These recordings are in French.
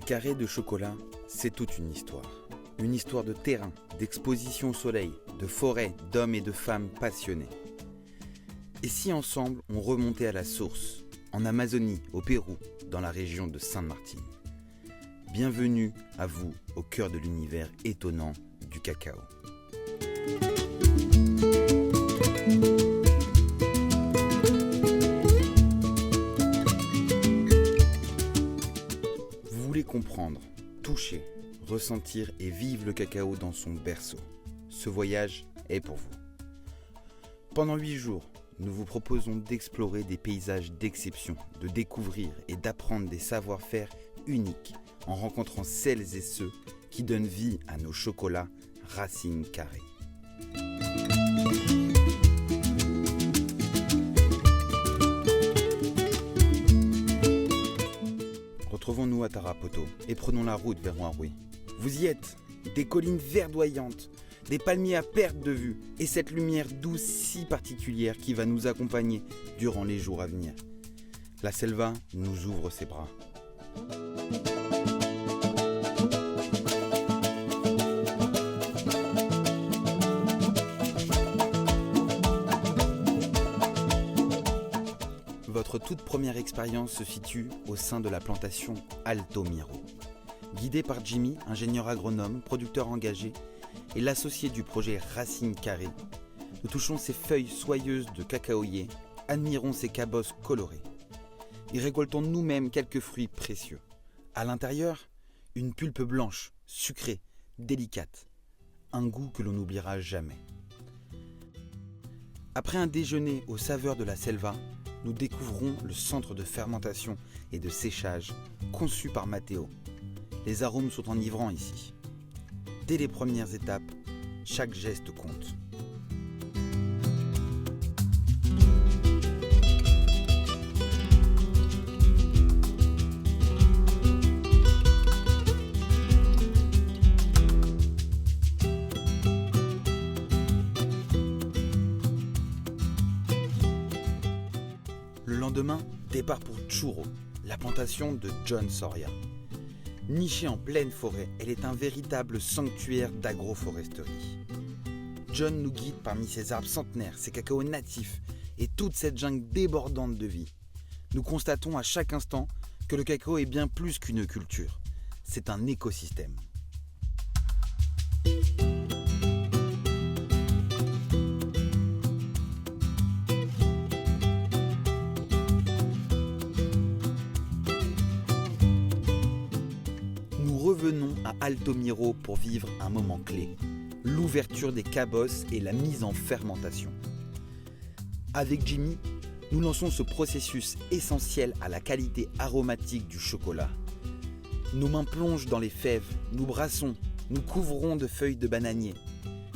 carré de chocolat, c'est toute une histoire. Une histoire de terrain, d'exposition au soleil, de forêt, d'hommes et de femmes passionnés. Et si ensemble, on remontait à la source, en Amazonie, au Pérou, dans la région de Sainte-Martine. Bienvenue à vous, au cœur de l'univers étonnant du cacao. Vous voulez comprendre, toucher, ressentir et vivre le cacao dans son berceau. Ce voyage est pour vous. Pendant 8 jours, nous vous proposons d'explorer des paysages d'exception, de découvrir et d'apprendre des savoir-faire uniques en rencontrant celles et ceux qui donnent vie à nos chocolats Racine Carrée. Retrouvons-nous à Tarapoto et prenons la route vers Ouaroui. Vous y êtes, des collines verdoyantes, des palmiers à perte de vue et cette lumière douce si particulière qui va nous accompagner durant les jours à venir. La selva nous ouvre ses bras. Votre toute première expérience se situe au sein de la plantation Alto Miro. Guidé par Jimmy, ingénieur agronome, producteur engagé, et l'associé du projet Racine Carrée, nous touchons ces feuilles soyeuses de cacaoyer, admirons ces cabosses colorées. Y récoltons nous-mêmes quelques fruits précieux. À l'intérieur, une pulpe blanche, sucrée, délicate. Un goût que l'on n'oubliera jamais. Après un déjeuner aux saveurs de la selva, nous découvrons le centre de fermentation et de séchage conçu par Matteo. Les arômes sont enivrants ici. Dès les premières étapes, chaque geste compte. Le lendemain, départ pour Churro, la plantation de John Soria. Nichée en pleine forêt, elle est un véritable sanctuaire d'agroforesterie. John nous guide parmi ses arbres centenaires, ses cacao natifs et toute cette jungle débordante de vie. Nous constatons à chaque instant que le cacao est bien plus qu'une culture. C'est un écosystème. Revenons à Alto Miro pour vivre un moment clé, l'ouverture des cabosses et la mise en fermentation. Avec Jimmy, nous lançons ce processus essentiel à la qualité aromatique du chocolat. Nos mains plongent dans les fèves, nous brassons, nous couvrons de feuilles de bananier.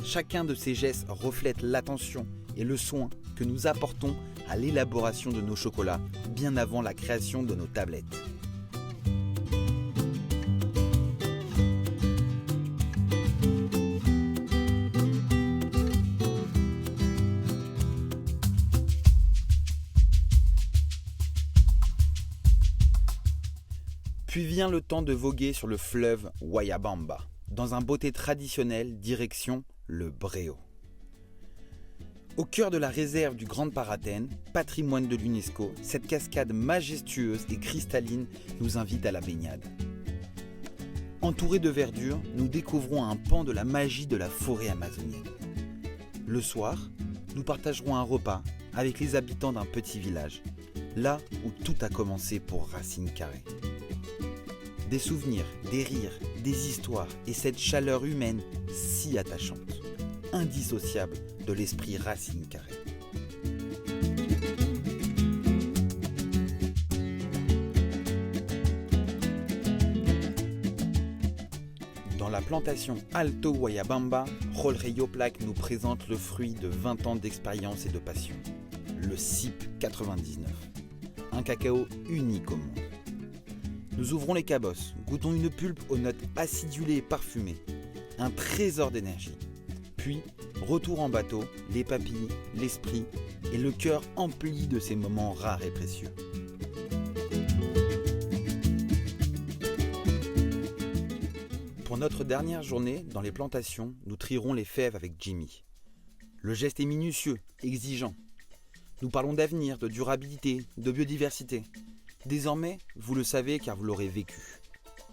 Chacun de ces gestes reflète l'attention et le soin que nous apportons à l'élaboration de nos chocolats bien avant la création de nos tablettes. Puis vient le temps de voguer sur le fleuve Guayabamba, dans un beauté traditionnel direction le Bréau. Au cœur de la réserve du Grand Paratène, patrimoine de l'UNESCO, cette cascade majestueuse et cristalline nous invite à la baignade. Entourés de verdure, nous découvrons un pan de la magie de la forêt amazonienne. Le soir, nous partagerons un repas avec les habitants d'un petit village, là où tout a commencé pour Racine Carrée. Des souvenirs, des rires, des histoires et cette chaleur humaine si attachante, indissociable de l'esprit Racine Carrée. Dans la plantation Alto Guayabamba, Jorge Yoplac nous présente le fruit de 20 ans d'expérience et de passion, le CIP 99, un cacao unique au monde. Nous ouvrons les cabosses, goûtons une pulpe aux notes acidulées et parfumées, un trésor d'énergie. Puis, retour en bateau, les papilles, l'esprit et le cœur empli de ces moments rares et précieux. notre dernière journée, dans les plantations, nous trierons les fèves avec Jimmy. Le geste est minutieux, exigeant. Nous parlons d'avenir, de durabilité, de biodiversité. Désormais, vous le savez car vous l'aurez vécu.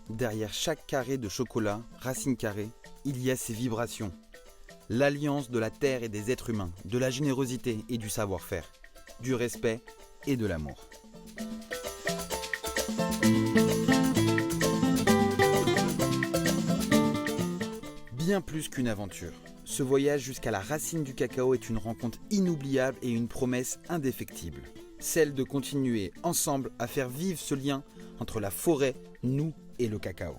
Derrière chaque carré de chocolat, racine carrée, il y a ces vibrations. L'alliance de la terre et des êtres humains, de la générosité et du savoir-faire, du respect et de l'amour. Bien plus qu'une aventure, ce voyage jusqu'à la racine du cacao est une rencontre inoubliable et une promesse indéfectible. Celle de continuer ensemble à faire vivre ce lien entre la forêt, nous et le cacao.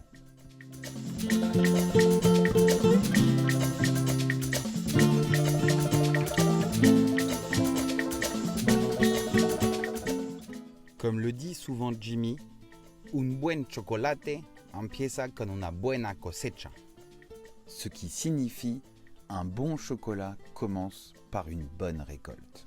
Comme le dit souvent Jimmy, un buen chocolate empieza con una buena cosecha. Ce qui signifie un bon chocolat commence par une bonne récolte.